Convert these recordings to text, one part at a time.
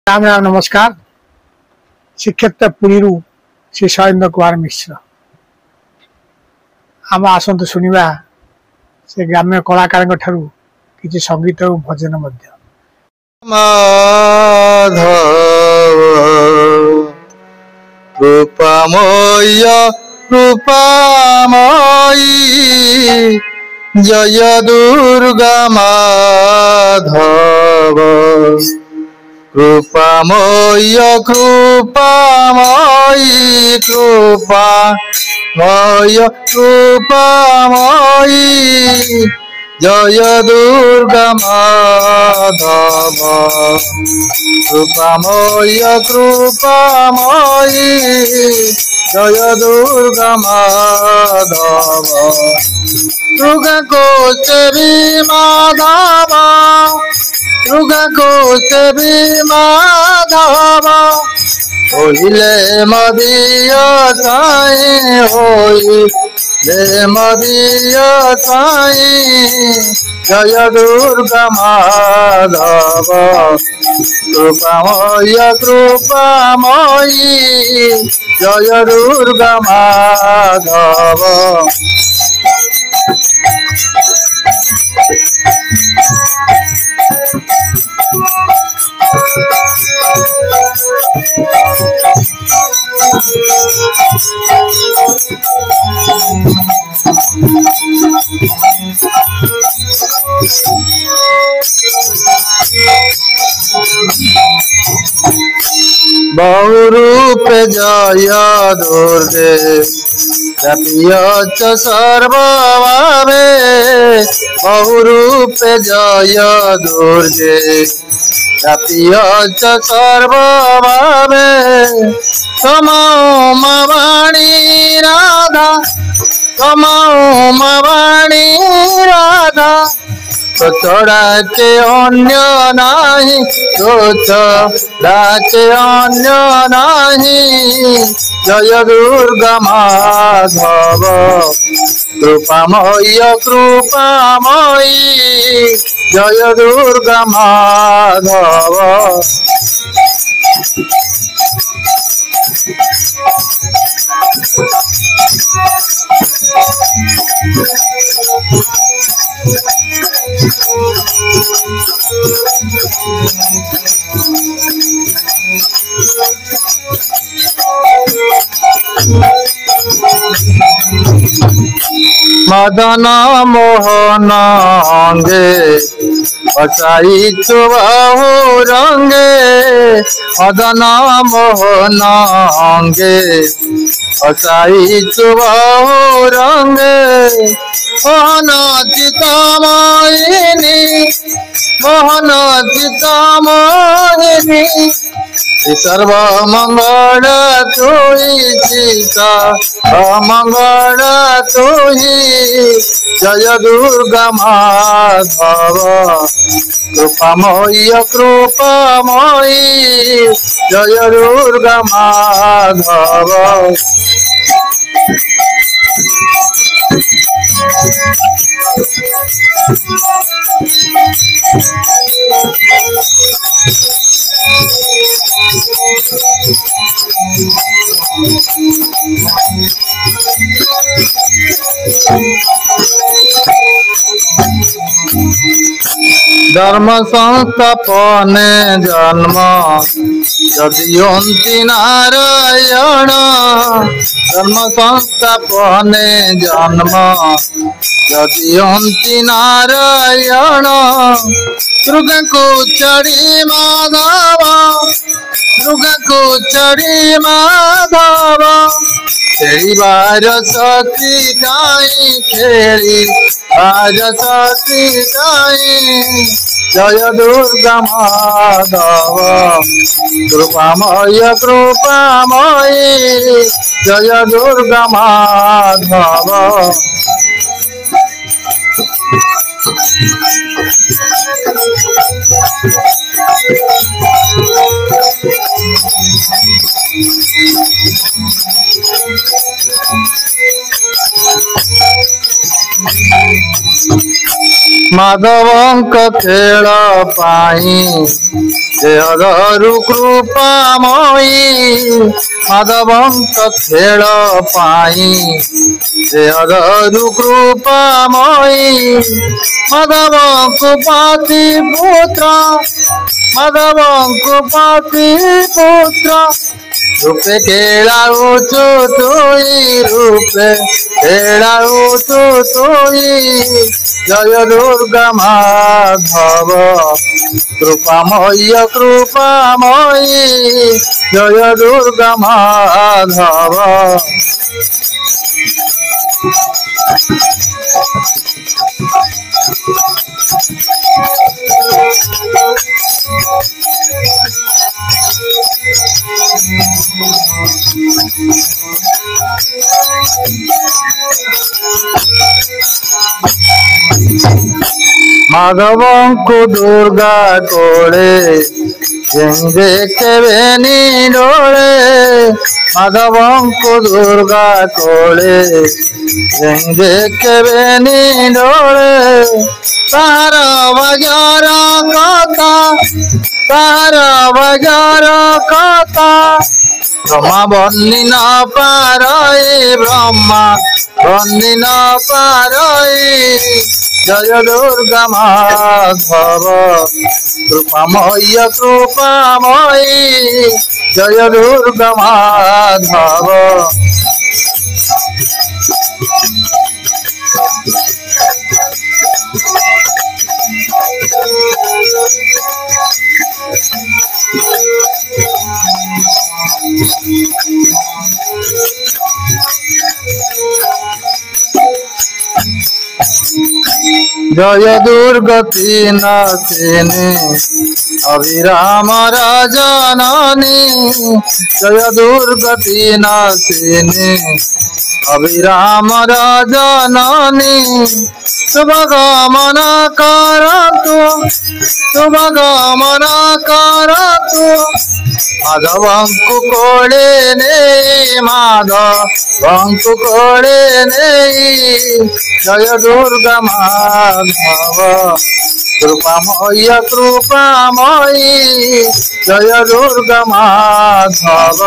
राम राम नमस्कार। श्रीक्षेत्र पुरी श्री शैलेन्द्र कुमार मिश्र आम आसतु शुणा से ग्राम्य कलाकार किसी संगीत और भजन मध्य। रूपमय रूपमयी जय दुर्गा माधव कृपामय कृपामयी कृपामय कृपामयी जय दुर्गा माधव कृपामय कृपामयी जय दुर्गा माधव दुर्गा को सेवी माधव दुर्गा को सेवी माधव होइले मदीय साई होइले मदीय साई जय दुर्गा माधव कृपामय कृपामयी जय दुर्गा माधव। बहुरूप जय दुर्गे कपियच सर्वभावे बहुरूप जय दुर्गे कपियच सर्वभावे तमोमवाणी राधा तमोमवाणी राधा तो डाके अन्य नाही तो डाके अन्य नाही जय दुर्गा माधव कृपामय कृपामयी जय दुर्गा माधव। मदन मोहन अंगे बसाई चुबाहु रंगे मदन मोहन अंगे बसाई चुबाहु रंगे मोहन चितामयिनी मोहन चितामयिनी सर्व मंगल तुई सीता मंगल तुही जय दुर्गा माधव कृपामय कृपामयी जय दुर्गा माधव। धर्म संस्थापने जन्म यदि नारायण धर्म संस्थापने जन्म यदि नारायण दुर्गा को चढ़ी माधव दुर्गा को चढ़ी माधव खेलिबार सती गाई खेलिबार सती गाई जय दुर्गा माधव कृपामय कृपामयी जय दुर्गा माधव। माधवंक खेल पाई देहरु कृपामयी माधवंक खेल पाई देहरु कृपामयी माधवंक पाति पुत्र माधवंक पाति पुत्र रूपे खेलाउछु तुई रूपे खेलाउछु तुई जय दुर्गा माधव कृपामयी कृपामयी जय दुर्गा माधव माधवंकु दुर्गा कोले जेंगे केवेनी डोले माधवंकु दुर्गा कोले जेंगे केवेनी डोले तार बजार कथा तार बजार कथा ब्रह्मा बन्नी न पारई ब्रह्मा बन्नी न पारई जय दुर्गा माधव कृपामयी कृपामयी जय दुर्गा माधव जय दुर्गति नाथिनी अभिराम राजननी जय दुर्गति नाथिनी अभिराम राजननी शुभ गमन करतु शुभ गमन करतु माधवंकु कोले ने माधवंकु कोले ने जय दुर्गा माधव कृपामयी कृपामयी जय दुर्गा माधव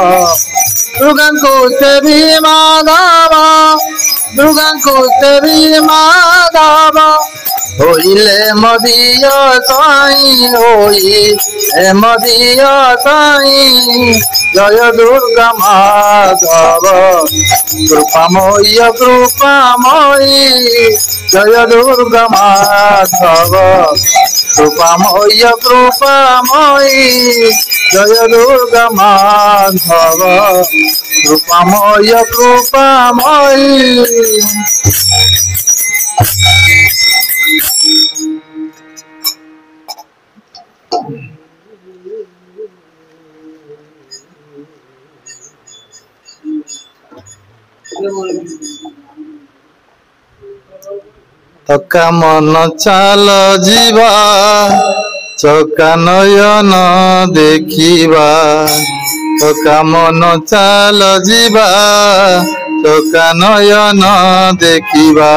दुर्गांकु सेवी माधव दुर्गांकु सेवी माधव होइले मदीय साई होइले मदीय साई जय दुर्गा माधव कृपामयी कृपामयी जय दुर्गा माधव कृपामयी कृपामयी जय दुर्गा माधव कृपामयी कृपामयी तका मन चाल जीवा चका नयन देखिबा तका मन चाल जीवा चका नयन देखिबा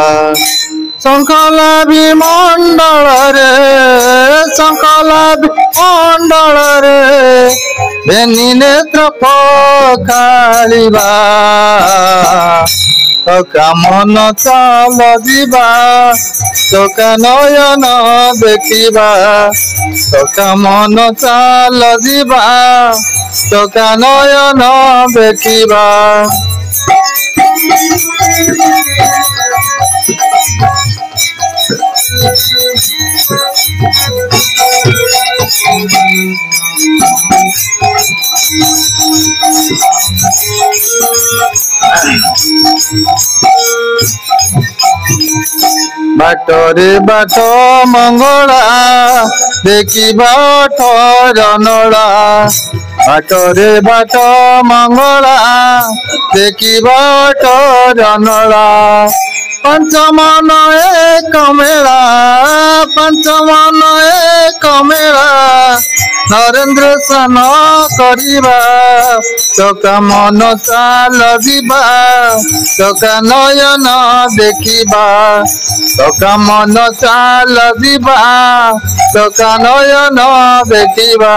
शंखलाभि मंडल रे शंखलाभि मंडल रे बेनी नेत्र पकालिबा तका मन चाल जीवा चका नयन देखिबा तका मन चाल जीवा चका नयन देखिबा बाटरे बाट मंगला देखिबा ठरनला बाटरे बाट मंगला देखिबा ठरनला पंचमन एक मेला पंचमन एक मेला नरेन्द्र सान करिबा चका मन चाल दिबा चका नयन देखिबा चका मन चाल दिबा चका नयन देखिबा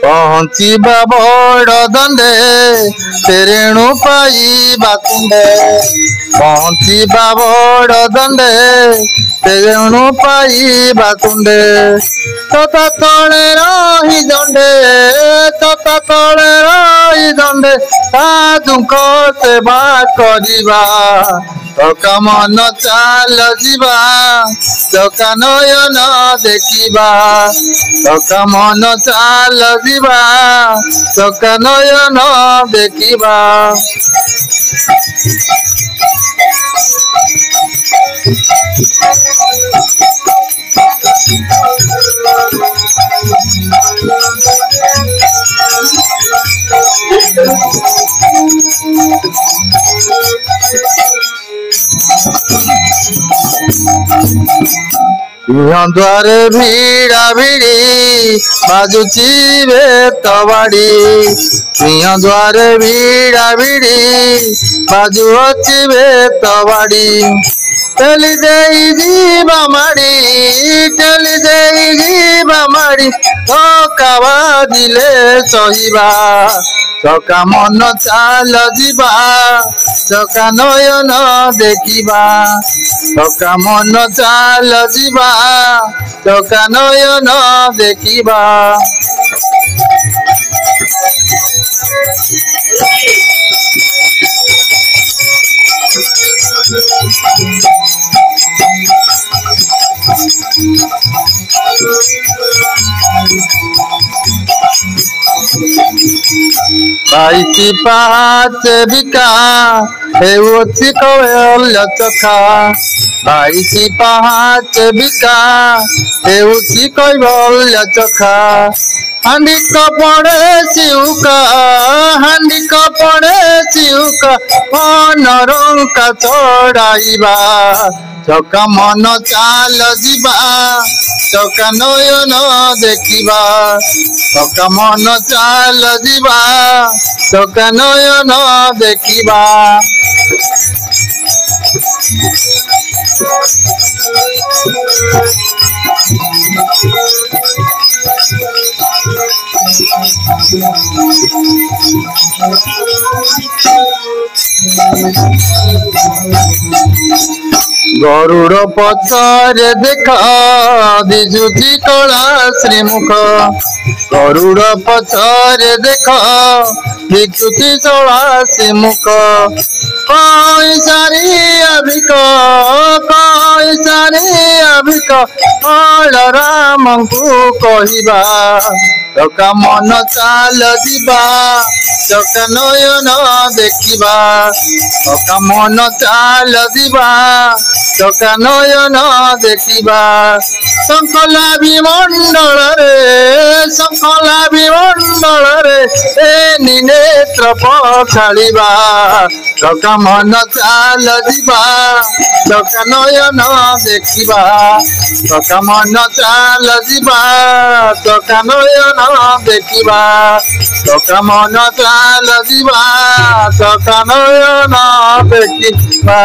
पहुँचीबा बड़ दंडे तेरेणु पाइबा तुंडे पहुँचीबा बड़ दंडे तेरेणु पाइबा तुंडे तथा तले रही दंडे तथा तले रही दंडे साधुक सेवा करिबा चका मन चाल जिबा चका नयन देखिबा चका मन चाल जिबा चका नयन देखिबा द्वारे भिड़ा भिड़ी बाजुची बेतवाड़ी सिंह द्वारे भिड़ा भिड़ी बाजुची बेतवाड़ी टेली देई जीवा माड़ी टेली देई जीवा माड़ी धोकावा दिले सहिबा चका मन चाल जिबा चका नयन देखिबा चका मन चाल जिबा चका नयन देखिबा बाईसी पाँच बिका हेउची कोयल चखा बाईसी पाँच बिका हेउची कोयल चखा हांडी कपड़े चिउका हांडी कपड़े चिउका मन रंका चढ़ाइबा चका मन चाल जिबा चका नयन देखिबा चका मन चाल जिबा चका नयन देखिबा गरुड़ पछरे देख दिजुची कला श्रीमुख गरुड़ पछरे देख दिजुची कला श्रीमुख कैसारी अभिक फल राम को कहबा चका मन चाल जिबा चका नयन देखिबा चका मन चाल जिबा चका नयन देखिबा शंखलाभि मंडल रे ए नेत्र पखाड़िबा चका मन चाल जिबा चका नयन देखिबा चका मन चाल जिबा चका नयन देखिबा चका मन चाल जिबा चका नयन देखिबा